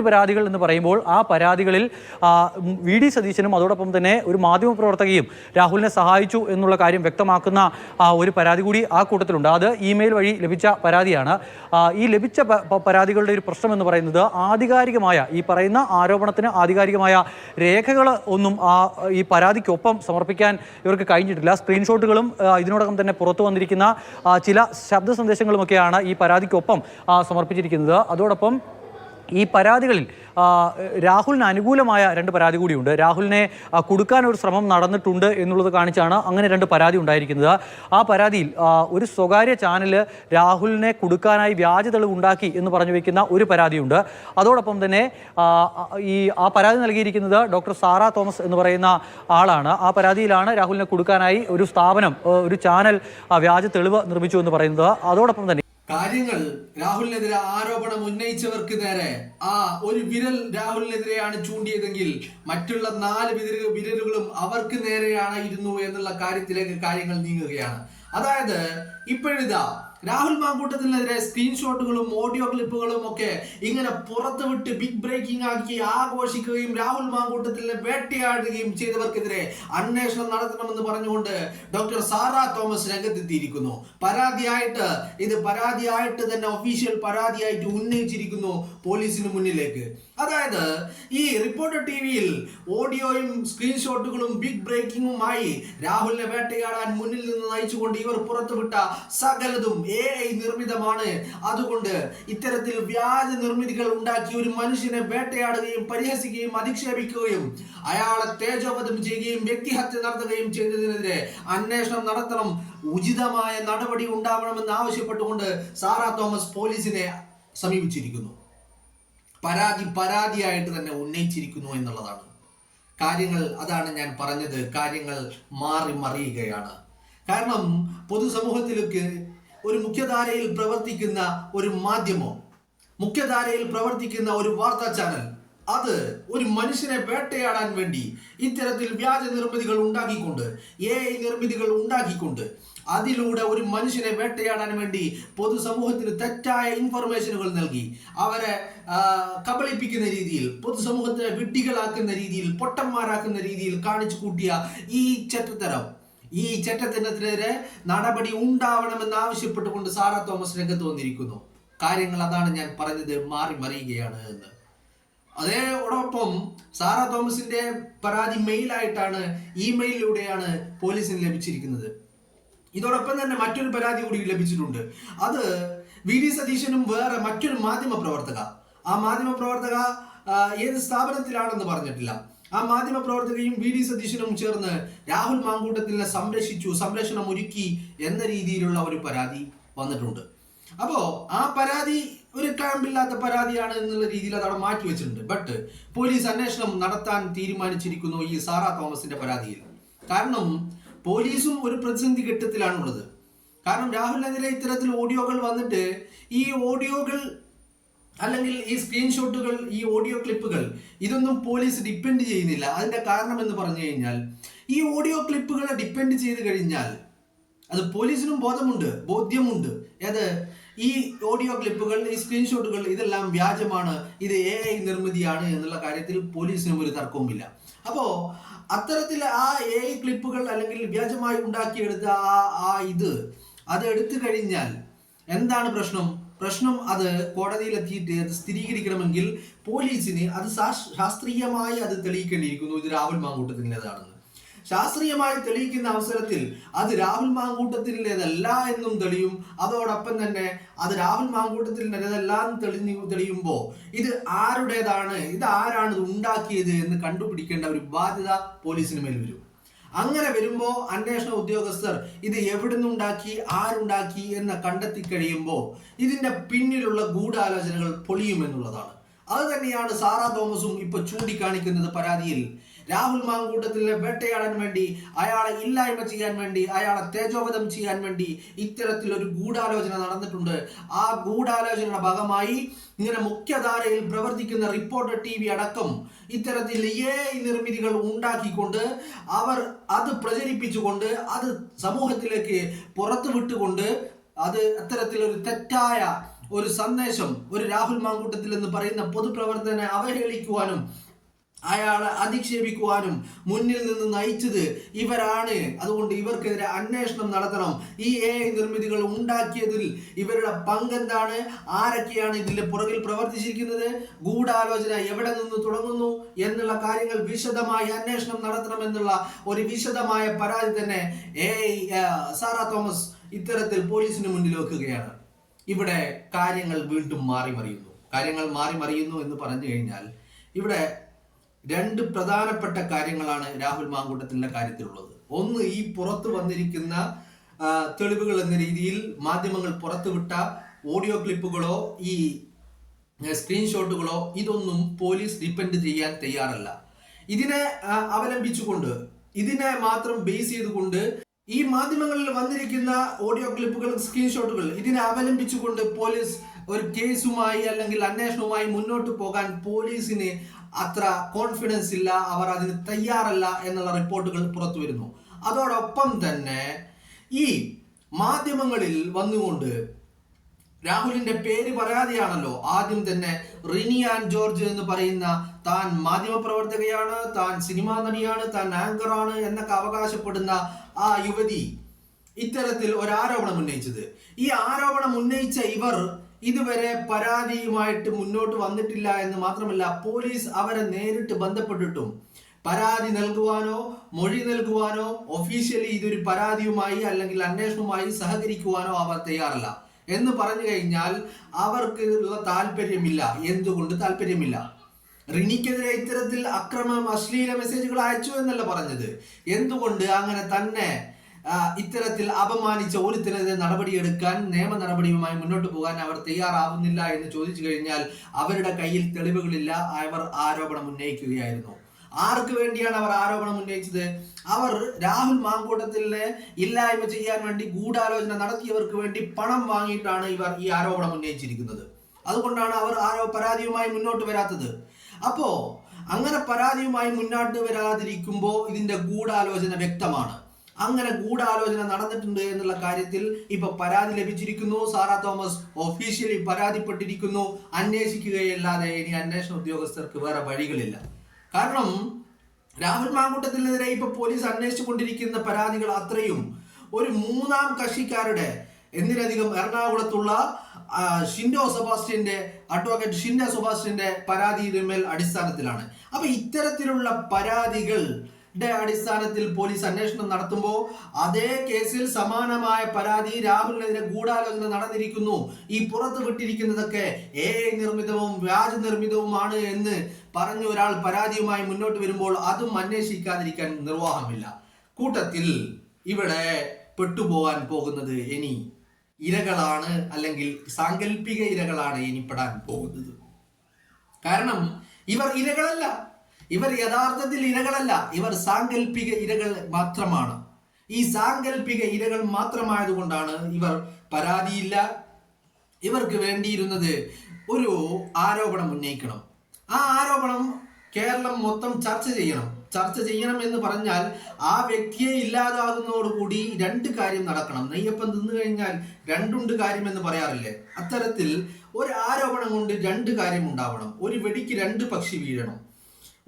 പരാതികൾ എന്ന് പറയുമ്പോൾ ആ പരാതികളിൽ വി ഡി സതീശനും അതോടൊപ്പം തന്നെ ഒരു മാധ്യമപ്രവർത്തകയും രാഹുലിനെ സഹായിച്ചു എന്നുള്ള കാര്യം വ്യക്തമാക്കുന്ന ഒരു പരാതി കൂടി ആ കൂട്ടത്തിലുണ്ട്. അത് ഇമെയിൽ വഴി ലഭിച്ച പരാതിയാണ്. ഈ ലഭിച്ച പരാതികളുടെ ഒരു പ്രശ്നം എന്ന് പറയുന്നത് ആധികാരികമായ ഈ പറയുന്ന ആരോപണത്തിന് ആധികാരികമായ രേഖകൾ ഒന്നും ഈ പരാതിക്കൊപ്പം സമർപ്പിക്കാൻ ഇവർക്ക് കഴിഞ്ഞിട്ടില്ല. സ്ക്രീൻഷോട്ടുകളും ഇതിനോടകം തന്നെ പുറത്തു വന്നിരിക്കുന്ന ചില ശബ്ദ സന്ദേശങ്ങളുമൊക്കെയാണ് ഈ പരാതിക്കൊപ്പം സമർപ്പിച്ചിരിക്കുന്നത്. അതോടൊപ്പം ഈ പരാതികളിൽ രാഹുലിന് അനുകൂലമായ 2 പരാതി കൂടിയുണ്ട്. രാഹുലിനെ കൊടുക്കാൻ ഒരു ശ്രമം നടന്നിട്ടുണ്ട് എന്നുള്ളത് കാണിച്ചാണ് അങ്ങനെ 2 പരാതി ഉണ്ടായിരിക്കുന്നത്. ആ പരാതിയിൽ ഒരു സ്വകാര്യ ചാനല് രാഹുലിനെ കൊടുക്കാനായി വ്യാജ തെളിവ് ഉണ്ടാക്കി എന്ന് പറഞ്ഞു വയ്ക്കുന്ന ഒരു പരാതിയുണ്ട്. അതോടൊപ്പം തന്നെ ആ പരാതി നൽകിയിരിക്കുന്നത് ഡോക്ടർ സാറ തോമസ് എന്ന് പറയുന്ന ആളാണ്. ആ പരാതിയിലാണ് രാഹുലിനെ കൊടുക്കാനായി ഒരു സ്ഥാപനം ഒരു ചാനൽ വ്യാജ തെളിവ് നിർമ്മിച്ചു എന്ന് പറയുന്നത്. അതോടൊപ്പം തന്നെ കാര്യങ്ങൾ രാഹുലിനെതിരെ ആരോപണം ഉന്നയിച്ചവർക്ക് നേരെ ഒരു വിരൽ രാഹുലിനെതിരെയാണ് ചൂണ്ടിയതെങ്കിൽ മറ്റുള്ള 4 വിരലുകളും അവർക്ക് നേരെയായിരുന്നു എന്നുള്ള കാര്യത്തിലേക്ക് കാര്യങ്ങൾ നീങ്ങുകയാണ്. അതായത് ഇപ്പോഴിതാ രാഹുൽ മാങ്കൂട്ടത്തിനെതിരെ സ്ക്രീൻഷോട്ടുകളും ഓഡിയോ ക്ലിപ്പുകളും ഒക്കെ ഇങ്ങനെ പുറത്തുവിട്ട് ബിഗ് ബ്രേക്കിംഗ് ആക്കി ആഘോഷിക്കുകയും രാഹുൽ മാങ്കൂട്ടത്തിനെ വേട്ടയാടുകയും ചെയ്തവർക്കെതിരെ അന്വേഷണം നടത്തണമെന്ന് പറഞ്ഞുകൊണ്ട് ഡോക്ടർ സാറ തോമസ് രംഗത്തെത്തിയിരിക്കുന്നു. പരാതിയായിട്ട് തന്നെ ഒഫീഷ്യൽ പരാതിയായിട്ട് ഉന്നയിച്ചിരിക്കുന്നു പോലീസിന് മുന്നിലേക്ക്. അതായത് ഈ റിപ്പോർട്ടർ ടിവിയിൽ ഓഡിയോയും സ്ക്രീൻഷോട്ടുകളും ബിഗ് ബ്രേക്കിംഗുമായി രാഹുലിനെ വേട്ടയാടാൻ മുന്നിൽ നിന്ന് നയിച്ചുകൊണ്ട് ഇവർ പുറത്തുവിട്ട സകലതും AI നിർമ്മിതമാണ്. അതുകൊണ്ട് ഇത്തരത്തിൽ വ്യാജ നിർമ്മിതികൾ ഉണ്ടാക്കി ഒരു മനുഷ്യനെ വേട്ടയാടുകയും പരിഹസിക്കുകയും അധിക്ഷേപിക്കുകയും അയാളെ തേജോവധം ചെയ്യുകയും വ്യക്തിഹത്യ നടത്തുകയും ചെയ്തതിനെതിരെ അന്വേഷണം നടത്തണം, ഉചിതമായ നടപടി ഉണ്ടാവണമെന്ന് ആവശ്യപ്പെട്ടുകൊണ്ട് സാറ തോമസ് പോലീസിനെ സമീപിച്ചിരിക്കുന്നു. പരാതിയായിട്ട് തന്നെ ഉന്നയിച്ചിരിക്കുന്നു എന്നുള്ളതാണ് കാര്യങ്ങൾ. അതാണ് ഞാൻ പറഞ്ഞത്, കാര്യങ്ങൾ മാറി മറിയുകയാണ്. കാരണം പൊതുസമൂഹത്തിലേക്ക് ഒരു മുഖ്യധാരയിൽ പ്രവർത്തിക്കുന്ന ഒരു മാധ്യമം, മുഖ്യധാരയിൽ പ്രവർത്തിക്കുന്ന ഒരു വാർത്താ ചാനൽ, അത് ഒരു മനുഷ്യനെ വേട്ടയാടാൻ വേണ്ടി ഇത്തരത്തിൽ വ്യാജ നിർമ്മിതികൾ ഉണ്ടാക്കിക്കൊണ്ട് AI നിർമ്മിതികൾ ഉണ്ടാക്കിക്കൊണ്ട് അതിലൂടെ ഒരു മനുഷ്യനെ വേട്ടയാടാൻ വേണ്ടി പൊതുസമൂഹത്തിന് തെറ്റായ ഇൻഫർമേഷനുകൾ നൽകി അവരെ കബളിപ്പിക്കുന്ന രീതിയിൽ, പൊതുസമൂഹത്തെ വിഡ്ഢികളാക്കുന്ന രീതിയിൽ, പൊട്ടന്മാരാക്കുന്ന രീതിയിൽ കാണിച്ചു കൂട്ടിയ ഈ ചട്ടത്തിനെതിരെ നടപടി ഉണ്ടാവണമെന്ന് ആവശ്യപ്പെട്ടുകൊണ്ട് സാറ തോമസ് രംഗത്ത് വന്നിരിക്കുന്നു. കാര്യങ്ങൾ അതാണ് ഞാൻ പറഞ്ഞത്, മാറി മറിയുകയാണ് എന്ന്. അതോടൊപ്പം സാറ തോമസിന്റെ പരാതി മെയിലായിട്ടാണ്, ഇമെയിലിലൂടെയാണ് പോലീസിന് ലഭിച്ചിരിക്കുന്നത്. ഇതോടൊപ്പം തന്നെ മറ്റൊരു പരാതി കൂടി ലഭിച്ചിട്ടുണ്ട്. അത് വി ഡി സതീശനും വേറെ മറ്റൊരു മാധ്യമ പ്രവർത്തക ഏത് സ്ഥാപനത്തിലാണെന്ന് പറഞ്ഞിട്ടില്ല. ആ മാധ്യമ പ്രവർത്തകയും വി ഡി സതീശനും ചേർന്ന് രാഹുൽ മാങ്കൂട്ടത്തിനെ സംരക്ഷണം ഒരുക്കി എന്ന രീതിയിലുള്ള ഒരു പരാതി വന്നിട്ടുണ്ട്. അപ്പോ ആ പരാതി ഒരു ക്യാമ്പില്ലാത്ത പരാതിയാണ് എന്നുള്ള രീതിയിൽ അത് അവിടെ മാറ്റി വെച്ചിട്ടുണ്ട്. ബട്ട് പോലീസ് അന്വേഷണം നടത്താൻ തീരുമാനിച്ചിരിക്കുന്നു ഈ സാറ തോമസിന്റെ പരാതിയിൽ. കാരണം പോലീസും ഒരു പ്രതിസന്ധി ഘട്ടത്തിലാണുള്ളത്. കാരണം രാഹുലിനെതിരെ ഇത്തരത്തിൽ ഓഡിയോകൾ വന്നിട്ട് ഈ ഓഡിയോകൾ അല്ലെങ്കിൽ ഈ സ്ക്രീൻഷോട്ടുകൾ, ഈ ഓഡിയോ ക്ലിപ്പുകൾ, ഇതൊന്നും പോലീസ് ഡിപ്പെൻഡ് ചെയ്യുന്നില്ല. അതിന്റെ കാരണം എന്ന് പറഞ്ഞു കഴിഞ്ഞാൽ ഈ ഓഡിയോ ക്ലിപ്പുകളെ ഡിപ്പെൻഡ് ചെയ്ത് കഴിഞ്ഞാൽ അത് പോലീസിനും ബോധ്യമുണ്ട് ഏത് ഈ ഓഡിയോ ക്ലിപ്പുകൾ, ഈ സ്ക്രീൻഷോട്ടുകൾ ഇതെല്ലാം വ്യാജമാണ്, ഇത് AI നിർമ്മിതിയാണ് എന്നുള്ള കാര്യത്തിൽ പോലീസിനും ഒരു തർക്കവുമില്ല. അപ്പോ അത്തരത്തിൽ ആ AI ക്ലിപ്പുകൾ അല്ലെങ്കിൽ വ്യാജമായി ഉണ്ടാക്കിയെടുത്ത അത് എടുത്തു കഴിഞ്ഞാൽ എന്താണ് പ്രശ്നം? അത് കോടതിയിലെത്തിയിട്ട് അത് സ്ഥിരീകരിക്കണമെങ്കിൽ പോലീസിന് അത് ശാസ്ത്രീയമായി അത് തെളിയിക്കേണ്ടിയിരിക്കുന്നു ഇത് രാഹുൽ മാങ്കൂട്ടത്തിൻ്റെതാണെന്ന്. ശാസ്ത്രീയമായി തെളിയിക്കുന്ന അവസരത്തിൽ അത് രാഹുൽ മാങ്കൂട്ടത്തിൻ്റെതല്ല എന്നും തെളിയും. അതോടൊപ്പം തന്നെ അത് രാഹുൽ മാങ്കൂട്ടത്തിൻ്റെതെല്ലാം തെളിയുമ്പോൾ ഇത് ആരുടേതാണ്, ഇത് ആരാണ് ഇത് ഉണ്ടാക്കിയത് എന്ന് കണ്ടുപിടിക്കേണ്ട ഒരു ബാധ്യത പോലീസിന് മേൽ വരും. അങ്ങനെ വരുമ്പോൾ അന്വേഷണ ഉദ്യോഗസ്ഥർ ഇത് എവിടുന്നുണ്ടാക്കി, ആരുണ്ടാക്കി എന്ന് കണ്ടെത്തി കഴിയുമ്പോൾ ഇതിന്റെ പിന്നിലുള്ള ഗൂഢാലോചനകൾ പൊളിയുമെന്നുള്ളതാണ്. അത് തന്നെയാണ് സാറ തോമസും ഇപ്പൊ ചൂണ്ടിക്കാണിക്കുന്നത് പരാതിയിൽ. രാഹുൽ മാങ്കൂട്ടത്തിനെ വേട്ടയാടാൻ വേണ്ടി, അയാളെ ഇല്ലായ്മ ചെയ്യാൻ വേണ്ടി, അയാളെ തേജോവധം ചെയ്യാൻ വേണ്ടി ഇത്തരത്തിലൊരു ഗൂഢാലോചന നടന്നിട്ടുണ്ട്. ആ ഗൂഢാലോചനയുടെ ഭാഗമായി ഇങ്ങനെ മുഖ്യധാരയിൽ പ്രവർത്തിക്കുന്ന റിപ്പോർട്ടർ TV അടക്കം ഇത്തരത്തിൽ നിർമ്മിതികൾ ഉണ്ടാക്കിക്കൊണ്ട് അവർ അത് പ്രചരിപ്പിച്ചുകൊണ്ട് അത് സമൂഹത്തിലേക്ക് പുറത്തു വിട്ടുകൊണ്ട് അത് അത്തരത്തിലൊരു തെറ്റായ ഒരു സന്ദേശം ഒരു രാഹുൽ മാങ്കൂട്ടത്തിൽ എന്ന് പറയുന്ന പൊതുപ്രവർത്തകനെ അവഹേളിക്കുവാനും അയാളെ അധിക്ഷേപിക്കുവാനും മുന്നിൽ നിന്ന് നയിച്ചത് ഇവരാണ്. അതുകൊണ്ട് ഇവർക്കെതിരെ അന്വേഷണം നടത്തണം. ഈ AI നിർമ്മിതികൾ ഉണ്ടാക്കിയതിൽ ഇവരുടെ പങ്കെന്താണ്, ആരൊക്കെയാണ് ഇതിന്റെ പുറകിൽ പ്രവർത്തിച്ചിരിക്കുന്നത്, ഗൂഢാലോചന എവിടെ നിന്ന് തുടങ്ങുന്നു എന്നുള്ള കാര്യങ്ങൾ വിശദമായി അന്വേഷണം നടത്തണം എന്നുള്ള ഒരു വിശദമായ പരാതി തന്നെ സാറ തോമസ് ഇത്തരത്തിൽ പോലീസിന് മുന്നിൽ വെക്കുകയാണ്. ഇവിടെ കാര്യങ്ങൾ വീണ്ടും മാറി മറിയുന്നു എന്ന് പറഞ്ഞു കഴിഞ്ഞാൽ ഇവിടെ രണ്ട് പ്രധാനപ്പെട്ട കാര്യങ്ങളാണ് രാഹുൽ മാങ്കൂട്ടത്തിന്റെ കാര്യത്തിലുള്ളത്. ഒന്ന്, ഈ പുറത്തു വന്നിരിക്കുന്ന തെളിവുകൾ എന്ന രീതിയിൽ മാധ്യമങ്ങൾ പുറത്തുവിട്ട ഓഡിയോ ക്ലിപ്പുകളോ ഈ സ്ക്രീൻഷോട്ടുകളോ ഇതൊന്നും പോലീസ് ഡിപ്പെൻഡ് ചെയ്യാൻ തയ്യാറല്ല. ഇതിനെ അവലംബിച്ചുകൊണ്ട്, ഇതിനെ മാത്രം ബേസ് ചെയ്തുകൊണ്ട് ഈ മാധ്യമങ്ങളിൽ വന്നിരിക്കുന്ന ഓഡിയോ ക്ലിപ്പുകൾ, സ്ക്രീൻഷോട്ടുകൾ ഇതിനെ അവലംബിച്ചുകൊണ്ട് പോലീസ് ഒരു കേസുമായി അല്ലെങ്കിൽ അന്വേഷണവുമായി മുന്നോട്ട് പോകാൻ പോലീസിന് അത്ര കോൺഫിഡൻസ് ഇല്ല, അവർ അതിന് തയ്യാറല്ല എന്നുള്ള റിപ്പോർട്ടുകൾ പുറത്തു വരുന്നു. അതോടൊപ്പം തന്നെ ഈ മാധ്യമങ്ങളിൽ വന്നുകൊണ്ട് രാഹുലിന്റെ പേര് പറയാതെയാണല്ലോ ആദ്യം തന്നെ റിനി ആൻഡ് ജോർജ് എന്ന് പറയുന്ന താൻ മാധ്യമപ്രവർത്തകയാണ്, താൻ സിനിമാ നടിയാണ്, താൻ ആങ്കറാണ് എന്നൊക്കെ അവകാശപ്പെടുന്ന ആ യുവതി ഇത്തരത്തിൽ ഒരു ആരോപണം ഉന്നയിച്ചത്. ഈ ആരോപണം ഉന്നയിച്ച ഇവർ ഇതുവരെ പരാതിയുമായിട്ട് മുന്നോട്ട് വന്നിട്ടില്ല എന്ന് മാത്രമല്ല, പോലീസ് അവരെ നേരിട്ട് ബന്ധപ്പെട്ടിട്ടും പരാതി നൽകുവാനോ മൊഴി നൽകുവാനോ ഒഫീഷ്യലി ഇതൊരു പരാതിയുമായി അല്ലെങ്കിൽ അന്വേഷണവുമായി സഹകരിക്കുവാനോ അവർ തയ്യാറല്ല. എന്ന് പറഞ്ഞു കഴിഞ്ഞാൽ അവർക്ക് ഉള്ള താല്പര്യമില്ല. എന്തുകൊണ്ട് താല്പര്യമില്ല? റിനിക്കെതിരെ ഇത്തരത്തിൽ അക്രമം, അശ്ലീല മെസ്സേജുകൾ അയച്ചു എന്നല്ല പറഞ്ഞത്. എന്തുകൊണ്ട് അങ്ങനെ തന്നെ ഇത്തരത്തിൽ അപമാനിച്ച ഒരുത്തിനെതിരെ നടപടിയെടുക്കാൻ, നിയമ നടപടിയുമായി മുന്നോട്ട് പോകാൻ അവർ തയ്യാറാവുന്നില്ല എന്ന് ചോദിച്ചു കഴിഞ്ഞാൽ അവരുടെ കയ്യിൽ തെളിവുകളില്ല. അവർ ആരോപണം ഉന്നയിക്കുകയായിരുന്നു. ആർക്ക് വേണ്ടിയാണ് അവർ ആരോപണം ഉന്നയിച്ചത്? അവർ രാഹുൽ മാങ്കൂട്ടത്തിനെ ഇല്ലായ്മ ചെയ്യാൻ വേണ്ടി ഗൂഢാലോചന നടത്തിയവർക്ക് വേണ്ടി പണം വാങ്ങിയിട്ടാണ് ഇവർ ഈ ആരോപണം ഉന്നയിച്ചിരിക്കുന്നത്. അതുകൊണ്ടാണ് അവർ പരാതിയുമായി മുന്നോട്ട് വരാത്തത്. അപ്പോ അങ്ങനെ പരാതിയുമായി മുന്നോട്ട് വരാതിരിക്കുമ്പോൾ ഇതിന്റെ ഗൂഢാലോചന വ്യക്തമാണ്. അങ്ങനെ ഗൂഢാലോചന നടന്നിട്ടുണ്ട് എന്നുള്ള കാര്യത്തിൽ ഇപ്പൊ പരാതി ലഭിച്ചിരിക്കുന്നു. സാറ തോമസ് ഒഫീഷ്യലി പരാതിപ്പെട്ടിരിക്കുന്നു. അന്വേഷിക്കുകയല്ലാതെ ഇനി അന്വേഷണ ഉദ്യോഗസ്ഥർക്ക് വേറെ വഴികളില്ല. കാരണം രാഹുൽ മാങ്കൂട്ടത്തിനെതിരെ ഇപ്പൊ പോലീസ് അന്വേഷിച്ചു കൊണ്ടിരിക്കുന്ന പരാതികൾ അത്രയും ഒരു മൂന്നാം കക്ഷിക്കാരുടെ, എന്തിനധികം എറണാകുളത്തുള്ള അഡ്വക്കേറ്റ് ഷിൻഡോ സെബാസ്റ്റ്യന്റെ പരാതിയിന്മേൽ അടിസ്ഥാനത്തിലാണ്. അപ്പൊ ഇത്തരത്തിലുള്ള പരാതികളുടെ അടിസ്ഥാനത്തിൽ പോലീസ് അന്വേഷണം നടത്തുമ്പോൾ അതേ കേസിൽ സമാനമായ പരാതി രാഹുലിനെതിരെ ഗൂഢാലോചന നടന്നിരിക്കുന്നു, ഈ പുറത്തു വിട്ടിരിക്കുന്നതൊക്കെ AI നിർമ്മിതവും വ്യാജ നിർമ്മിതവുമാണ് എന്ന് പറഞ്ഞ ഒരാൾ പരാതിയുമായി മുന്നോട്ട് വരുമ്പോൾ അതും അന്വേഷിക്കാതിരിക്കാൻ നിർവാഹമില്ല. കൂട്ടത്തിൽ ഇവിടെ പെട്ടുപോകാൻ പോകുന്നത് ഇനി ഇരകളാണ്, അല്ലെങ്കിൽ സാങ്കല്പിക ഇരകളാണ് ഇനി പെടാൻ പോകുന്നത്. കാരണം ഇവർ ഇരകളല്ല, ഇവർ യഥാർത്ഥത്തിൽ ഇരകളല്ല, ഇവർ സാങ്കല്പിക ഇരകൾ മാത്രമാണ്. ഈ സാങ്കല്പിക ഇരകൾ മാത്രമായതുകൊണ്ടാണ് ഇവർ പരാതിയില്ല. ഇവർക്ക് വേണ്ടിയിരുന്നത് ഒരു ആരോപണം ഉന്നയിക്കണം. ആ ആരോപണം കേരളം മൊത്തം ചർച്ച ചെയ്യണം എന്ന് പറഞ്ഞാൽ ആ വ്യക്തിയെ ഇല്ലാതാകുന്നതോടുകൂടി രണ്ട് കാര്യം നടക്കണം. നെയ്യപ്പം തിന്നു കഴിഞ്ഞാൽ രണ്ടുണ്ട് കാര്യം എന്ന് പറയാറില്ലേ? അത്തരത്തിൽ ഒരു ആരോപണം കൊണ്ട് രണ്ട് കാര്യം ഉണ്ടാവണം. ഒരു വെടിക്ക് രണ്ട് പക്ഷി വീഴണം.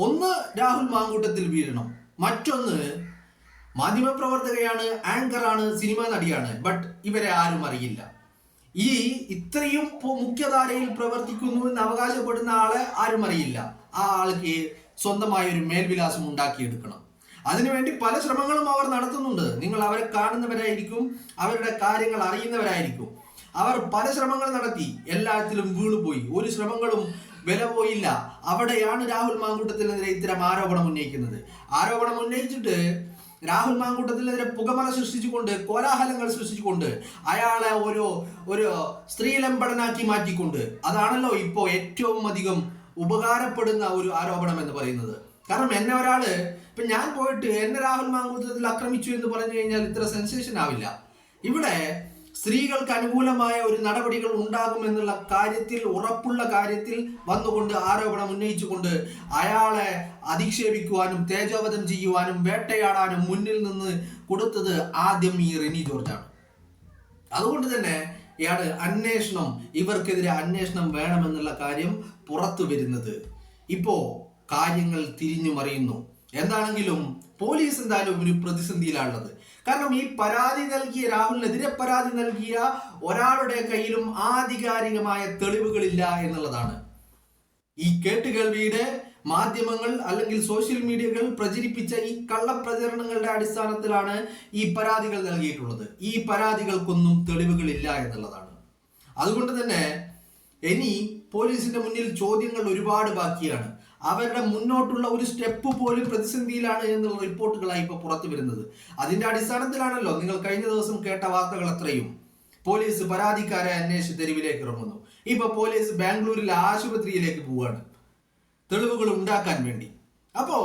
ഒന്ന് രാഹുൽ മാങ്കൂട്ടത്തിൽ വീഴണം, മറ്റൊന്ന് മാധ്യമപ്രവർത്തകയാണ്, ആങ്കറാണ്, സിനിമാ നടിയാണ്, ബട്ട് ഇവരെ ആരും അറിയില്ല. ഈ ഇത്രയും മുഖ്യധാരയിൽ പ്രവർത്തിക്കുന്നു എന്ന് അവകാശപ്പെടുന്ന ആളെ ആരും അറിയില്ല. ആ ആൾക്ക് സ്വന്തമായ ഒരു മേൽവിലാസം ഉണ്ടാക്കിയെടുക്കണം. അതിനുവേണ്ടി പല ശ്രമങ്ങളും അവർ നടത്തുന്നുണ്ട്. നിങ്ങൾ അവരെ കാണുന്നവരായിരിക്കും, അവരുടെ കാര്യങ്ങൾ അറിയുന്നവരായിരിക്കും. അവർ പല ശ്രമങ്ങൾ നടത്തി, എല്ലാത്തിലും വീണുപോയി. ഒരു ശ്രമങ്ങളും വില പോയില്ല. അവിടെയാണ് രാഹുൽ മാങ്കൂട്ടത്തിനെതിരെ ഇത്തരം ആരോപണം ഉന്നയിക്കുന്നത്. ആരോപണം ഉന്നയിച്ചിട്ട് രാഹുൽ മാങ്കൂട്ടത്തിനെതിരെ പുകമറ സൃഷ്ടിച്ചുകൊണ്ട്, കോലാഹലങ്ങൾ സൃഷ്ടിച്ചുകൊണ്ട്, അയാളെ ഒരു സ്ത്രീലമ്പടനാക്കി മാറ്റിക്കൊണ്ട്, അതാണല്ലോ ഇപ്പോൾ ഏറ്റവും അധികം ഉപകാരപ്പെടുന്ന ഒരു ആരോപണം എന്ന് പറയുന്നത്. കാരണം എന്നെ ഒരാള്, ഇപ്പൊ ഞാൻ പോയിട്ട് എന്നെ രാഹുൽ മാങ്കൂട്ടത്തിൽ ആക്രമിച്ചു എന്ന് പറഞ്ഞു കഴിഞ്ഞാൽ ഇത്ര സെൻസേഷൻ ആവില്ല. ഇവിടെ സ്ത്രീകൾക്ക് അനുകൂലമായ ഒരു നടപടികൾ ഉണ്ടാകുമെന്നുള്ള കാര്യത്തിൽ, ഉറപ്പുള്ള കാര്യത്തിൽ വന്നുകൊണ്ട് ആരോപണം ഉന്നയിച്ചുകൊണ്ട് അയാളെ അധിക്ഷേപിക്കുവാനും തേജോവധം ചെയ്യുവാനും വേട്ടയാടാനും മുന്നിൽ നിന്ന് കൊടുത്തത് ആദ്യം ഈ റിനി ജോർജാണ്. അതുകൊണ്ട് തന്നെ അന്വേഷണം, ഇവർക്കെതിരെ അന്വേഷണം വേണമെന്നുള്ള കാര്യം പുറത്തു വരുന്നത്. ഇപ്പോ കാര്യങ്ങൾ തിരിഞ്ഞു മറിയുന്നു. എന്താണെങ്കിലും പോലീസ് എന്തായാലും ഒരു പ്രതിസന്ധിയിലാണുള്ളത്. കാരണം ഈ പരാതി നൽകിയ, രാഹുലിനെതിരെ പരാതി നൽകിയ ഒരാളുടെ കയ്യിലും ആധികാരികമായ തെളിവുകളില്ല എന്നുള്ളതാണ്. ഈ കേട്ടുകേൾവിയുടെ മാധ്യമങ്ങൾ അല്ലെങ്കിൽ സോഷ്യൽ മീഡിയകൾ പ്രചരിപ്പിച്ച ഈ കള്ളപ്രചരണങ്ങളുടെ അടിസ്ഥാനത്തിലാണ് ഈ പരാതികൾ നൽകിയിട്ടുള്ളത്. ഈ പരാതികൾക്കൊന്നും തെളിവുകളില്ല എന്നുള്ളതാണ്. അതുകൊണ്ട് തന്നെ ഇനി പോലീസിന്റെ മുന്നിൽ ചോദ്യങ്ങൾ ഒരുപാട് ബാക്കിയാണ്. അവരുടെ മുന്നോട്ടുള്ള ഒരു സ്റ്റെപ്പ് പോലും പ്രതിസന്ധിയിലാണ് എന്നുള്ള റിപ്പോർട്ടുകളായി ഇപ്പോൾ പുറത്തു വരുന്നത്. അതിന്റെ അടിസ്ഥാനത്തിലാണല്ലോ നിങ്ങൾ കഴിഞ്ഞ ദിവസം കേട്ട വാർത്തകൾ അത്രയും. പോലീസ് പരാതിക്കാരെ അന്വേഷിച്ച് തെരുവിലേക്ക് ഇറങ്ങുന്നു. ഇപ്പൊ പോലീസ് ബാംഗ്ലൂരിലെ ആശുപത്രിയിലേക്ക് പോവുകയാണ് തെളിവുകൾ ഉണ്ടാക്കാൻ വേണ്ടി. അപ്പോ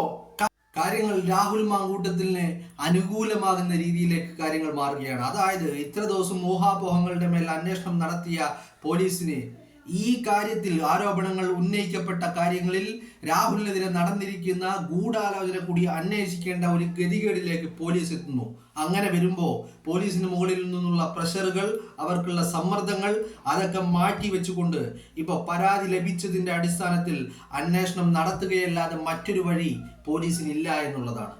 കാര്യങ്ങൾ രാഹുൽ മാങ്കൂട്ടത്തിന് അനുകൂലമാകുന്ന രീതിയിലേക്ക് കാര്യങ്ങൾ മാറുകയാണ്. അതായത് ഇത്ര ദിവസം ഊഹാപോഹങ്ങളുടെ മേൽ അന്വേഷണം നടത്തിയ പോലീസിന് ഈ കാര്യത്തിൽ ആരോപണങ്ങൾ ഉന്നയിക്കപ്പെട്ട കാര്യങ്ങളിൽ രാഹുലിനെതിരെ നടന്നിരിക്കുന്ന ഗൂഢാലോചന കൂടി അന്വേഷിക്കേണ്ട ഒരു ഗതികേടിലേക്ക് പോലീസ് എത്തുന്നു. അങ്ങനെ വരുമ്പോൾ പോലീസിന് മുകളിൽ നിന്നുള്ള പ്രഷറുകൾ, അവർക്കുള്ള സമ്മർദ്ദങ്ങൾ അതൊക്കെ മാറ്റി വെച്ചുകൊണ്ട് ഇപ്പോൾ പരാതി ലഭിച്ചതിന്റെ അടിസ്ഥാനത്തിൽ അന്വേഷണം നടത്തുകയല്ലാതെ മറ്റൊരു വഴി പോലീസിനില്ല എന്നുള്ളതാണ്.